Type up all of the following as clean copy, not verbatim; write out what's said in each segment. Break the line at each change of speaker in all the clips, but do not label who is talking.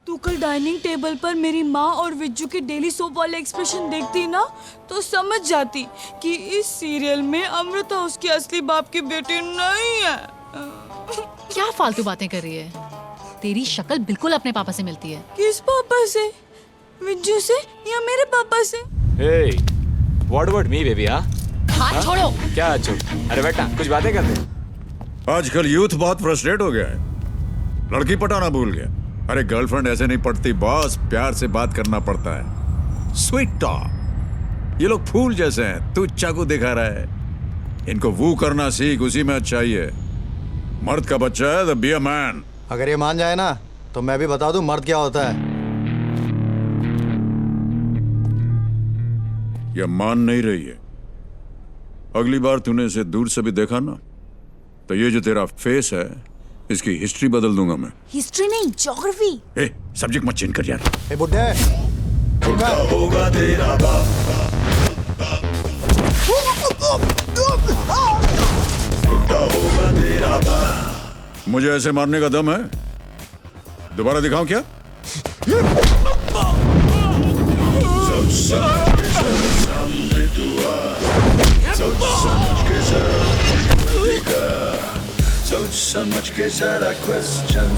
तू कल dining table पर मेरी माँ और विज्जू के डेली सोप वाले एक्सप्रेशन देखती ना तो समझ जाती कि इस सीरियल में अमृता उसकी असली बाप की बेटी नहीं है।
क्या फालतू बातें कर रही है? तेरी शक्ल बिल्कुल अपने पापा से मिलती है।
किस पापा से? विज्जू से या मेरे पापा से?
Hey, what about me, baby? हाँ?
हाथ छोड़ो।
क्या चुप? अरे बेटा, कुछ बातें करते।
आजकल यूथ बहुत फ्रस्ट्रेट हो गया है, लड़की पटाना भूल गया। अरे गर्लफ्रेंड ऐसे नहीं पटती बॉस, प्यार से बात करना पड़ता है। Sweet talk. ये लोग फूल जैसे हैं, तू चाकू दिखा रहा है। इनको वू करना सीख, उसी में अच्छा ही है। मर्द का बच्चा है तो बी अ मैन।
अगर ये मान जाए ना तो मैं भी बता दूं मर्द क्या होता है।
ये मान नहीं रही है। अगली बार तूने इसे दूर से भी देखा ना तो ये जो तेरा फेस है इसकी हिस्ट्री बदल दूंगा मैं।
हिस्ट्री नहीं, ज्योग्राफी।
ए, सब्जेक्ट मत चेंज कर यार।
ए बुड्ढे,
होगा तेरा बाप। होगा तेरा बाप। मुझे ऐसे मारने का दम है? दोबारा दिखाऊं क्या? सोच समझ के जरा क्वेश्चन।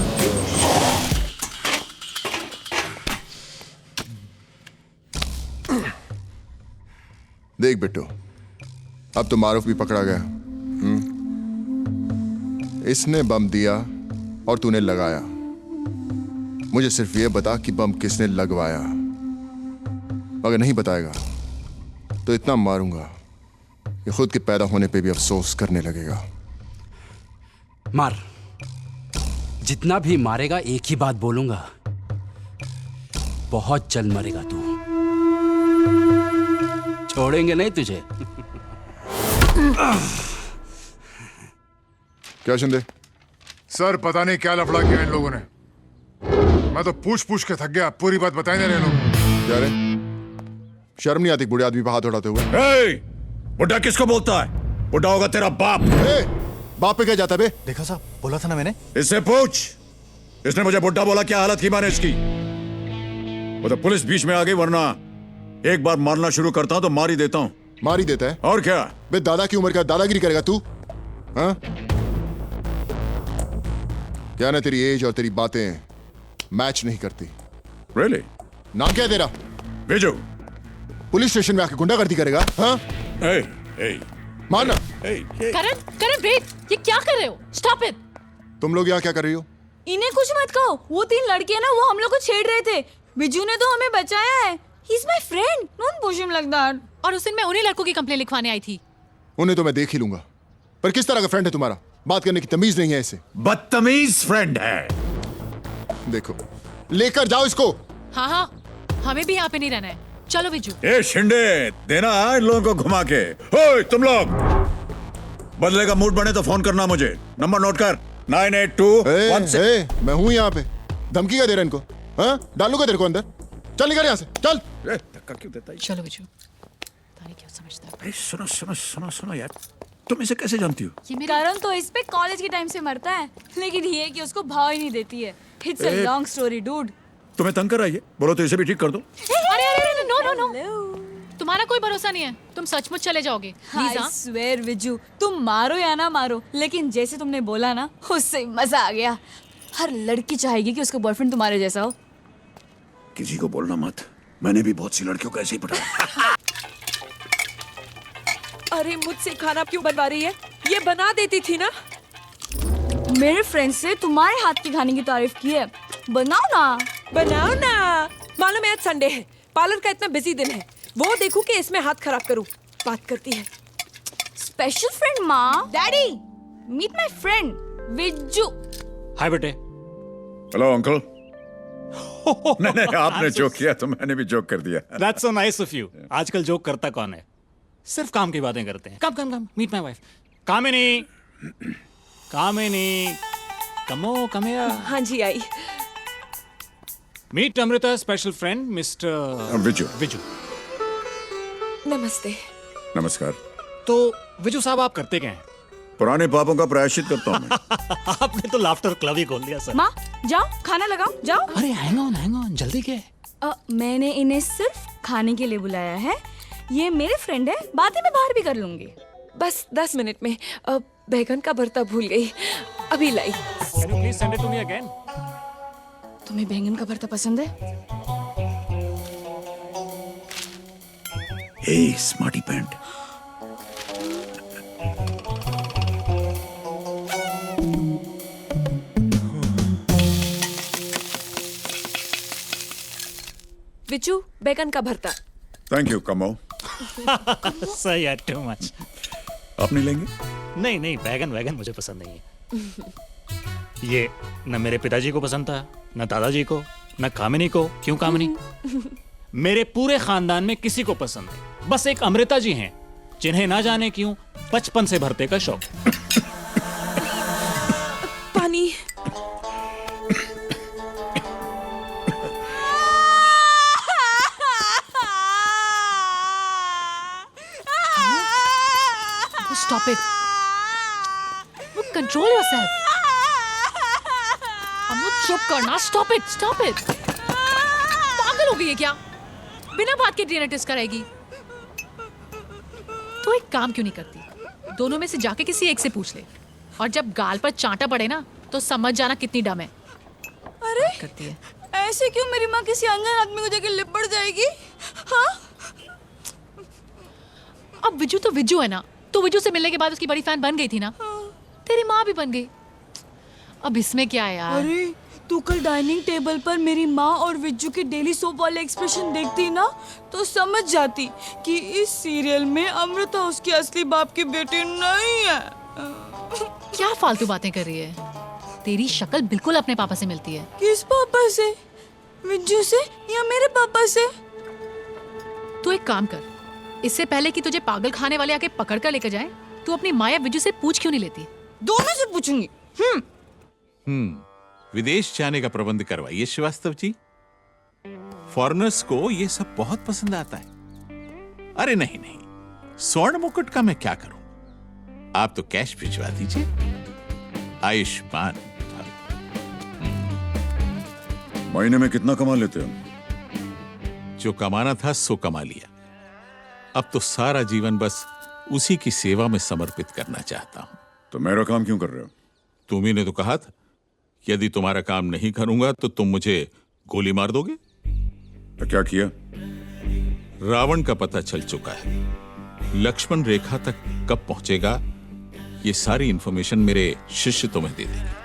देख बिट्टू, अब तो मारूफ भी पकड़ा गया। इसने बम दिया और तूने लगाया। मुझे सिर्फ ये बता कि बम किसने लगवाया। अगर नहीं बताएगा तो इतना मारूंगा कि खुद के पैदा होने पे भी अफसोस करने लगेगा।
मार, जितना भी मारेगा एक ही बात बोलूंगा, बहुत जल्द मरेगा तू। छोड़ेंगे नहीं तुझे।
क्या शिंदे?
सर पता नहीं क्या लफड़ा किया इन लोगों ने। मैं तो पूछ पूछ के थक गया, पूरी बात बताए नहीं रहे लोग।
क्या रे, शर्म नहीं आती बूढ़े आदमी पे हाथ उठाते हुए?
ए, बुड्ढा किसको बोलता है? बुड्ढा होगा तेरा बाप।
ए, बाप पे क्या जाता बे?
देखा साहब, बोला था ना मैंने।
इससे पूछ, इसने मुझे बुड्ढा बोला, क्या हालत की मैंने इसकी। वो तो पुलिस बीच में आ गई, वरना एक बार मारना शुरू करता हूं तो मार ही देता हूं।
मार ही देता है?
और क्या
बे, दादा की उम्र का दादागिरी करेगा तू? हाँ? क्या ना तेरी एज और तेरी बातें मैच नहीं करती।
रियली?
नाम क्या है तेरा?
विजू।
पुलिस स्टेशन में आके गुंडागर्दी करेगा? हाँ?
ए, ए,
मारना।
करण, करण वेट, ये क्या कर रहे हो? Stop it.
तुम लोग यहाँ क्या कर रही हो?
इन्हें कुछ मत कहो। वो 3 लड़के ना, वो हम लोग को छेड़ रहे थे। विजू ने तो हमें बचाया है। He is my friend, don't push him like that.
और उस दिन मैं उन्हीं लड़कों की कंप्लेंट लिखवाने आई थी।
उन्हें तो मैं देख ही लूंगा, पर किस तरह का फ्रेंड है तुम्हारा? बात करने की तमीज नहीं है इसे।
बदतमीज फ्रेंड है।
देखो, लेकर जाओ इसको।
हाँ हाँ, हमें भी यहाँ पे नहीं रहना है। चलो विजू।
ए शिंदे, देना इन लोगों को घुमा के। ओए तुम लोग, बदले का मूड बने तो फोन करना मुझे। नंबर नोट कर, 98216।
मैं हूँ यहाँ पे। धमकी क्या दे रहा है इनको? हाँ? डालूंगा तेरे को अंदर। चल निकल यहाँ से, चल।
धक्का क्यों देता है?
चलो विजू। तारी क्या समझता है?
अरे सुनो सुनो सुनो सुनो यार, तुम इसे कैसे जानती हो?
ये मेरा
करण तो इस पे कॉलेज के टाइम से मरता है, लेकिन ये कि उसको भाव ही नहीं देती है। It's a long story dude.
तुम्हें तंग कर रही है? बोलो तो इसे भी ठीक कर दो।
अरे अरे नो नो नो, तुम्हारा कोई भरोसा नहीं है। तुम सचमुच चले जाओगे प्लीज।
I swear विजू, तुम मारो या ना मारो, लेकिन जैसे तुमने बोला ना, उससे मजा आ गया। हर लड़की चाहेगी कि उसका बॉयफ्रेंड तुम्हारे जैसा हो।
किसी को बोलना मत, मैंने भी बहुत सी लड़कियों को ऐसे ही पटाया।
अरे मुझसे खाना क्यों बनवा रही है? ये बना देती थी ना।
मेरे फ्रेंड से तुम्हारे हाथ की खाने की तारीफ की है। बनाओ ना।
बनाओ ना। मालूम है आज संडे है, पार्लर का इतना बिजी दिन है। वो देखूं कि इसमें हाथ खराब करूं। बात करती है।
स्पेशल फ्रेंड माँ। Daddy, meet my friend Vijju.
Hi बेटे।
Hello uncle. नहीं नहीं, आपने जोक किया तो मैंने भी जोक कर दिया।
That's so nice of you. आजकल जोक करता कौन है? सिर्फ काम की बातें करते हैं। Come come come, meet my wife. Kamini, Kamini, कमो कमिया।
हाँ जी आई।
Meet Amrita special friend mister
Viju.
Viju.
नमस्ते।
नमस्कार।
तो विजू साहब, आप करते क्या हैं?
पुराने पापों का प्रायश्चित करता हूँ मैं।
आपने तो लाफ्टर क्लब ही खोल दिया सर।
माँ जाओ खाना लगाओ जाओ।
अरे हैंग ऑन जल्दी क्या है?
मैंने इन्हें सिर्फ खाने के लिए बुलाया है। ये मेरे फ्रेंड है, बातें मैं बाहर भी कर लूंगी।
बस 10 मिनट में बैगन का भरता भूल गई, अभी लाई।
Can you please send it to me again?
तुम्हें बैंगन का भरता पसंद है?
हे स्मार्टी पैंट,
विचू बैगन का भरता।
थैंक यू कमो।
सही है, टू मच।
आप नहीं लेंगे?
नहीं नहीं, वैगन मुझे पसंद नहीं है। ये न मेरे पिताजी को पसंद था, न दादाजी को, न कामिनी को। क्यों कामिनी? मेरे पूरे खानदान में किसी को पसंद नहीं, बस एक अमृता जी हैं जिन्हें ना जाने क्यों बचपन से भरते का शौक।
पानी।
Stop it. Look, control yourself. अमृत चुप करना। Stop it. Stop it. पागल हो गई है क्या? बिना बात के डीएनए टेस्ट कराएगी? तो एक काम क्यों नहीं करती? दोनों में से जाके किसी एक से पूछ ले, और जब गाल पर चांटा पड़े ना तो समझ जाना कितनी डम है।
अरे
करती है।
ऐसे क्यों मेरी माँ किसी अनजान आदमी को जाके लिपट जाएगी? हाँ?
अब विजू तो विजू है ना, तो विजू से मिलने के बाद उसकी बड़ी फैन बन गई थी ना। तेरी माँ भी बन गई, अब इसमें क्या है यार?
अरे तू कल डाइनिंग टेबल पर मेरी माँ और विज्जू के डेली सोप वाले एक्सप्रेशन देखती ना तो समझ जाती कि इस सीरियल में अमृता उसके असली बाप की बेटी नहीं है।
क्या फालतू बातें कर रही है? तेरी शक्ल बिल्कुल अपने पापा से मिलती है।
किस पापा से? विज्जू से या मेरे पापा से?
तू एक काम कर, इससे पहले कि तुझे पागल खाने वाले आके पकड़ कर लेकर जाए, तू अपनी माँ या विजू से पूछ क्यों नहीं लेती?
दोनों से पूछूंगी।
विदेश जाने का प्रबंध करवाइए श्रीवास्तव जी। फॉरेनर्स को ये सब बहुत पसंद आता है। अरे नहीं नहीं, स्वर्ण मुकुट का मैं क्या करूं, आप तो कैश भिजवा दीजिए। आयुष्मान।
महीने में कितना कमा लेते हो?
जो कमाना था सो कमा लिया, अब तो सारा जीवन बस उसी की सेवा में समर्पित करना चाहता हूं।
तो मेरा काम क्यों कर रहे हो?
तुम्ही ने तो कहा था यदि तुम्हारा काम नहीं करूंगा तो तुम मुझे गोली मार दोगे।
तो क्या किया?
रावण का पता चल चुका है, लक्ष्मण रेखा तक कब पहुंचेगा ये सारी इंफॉर्मेशन मेरे शिष्य तुम्हें दे देंगे।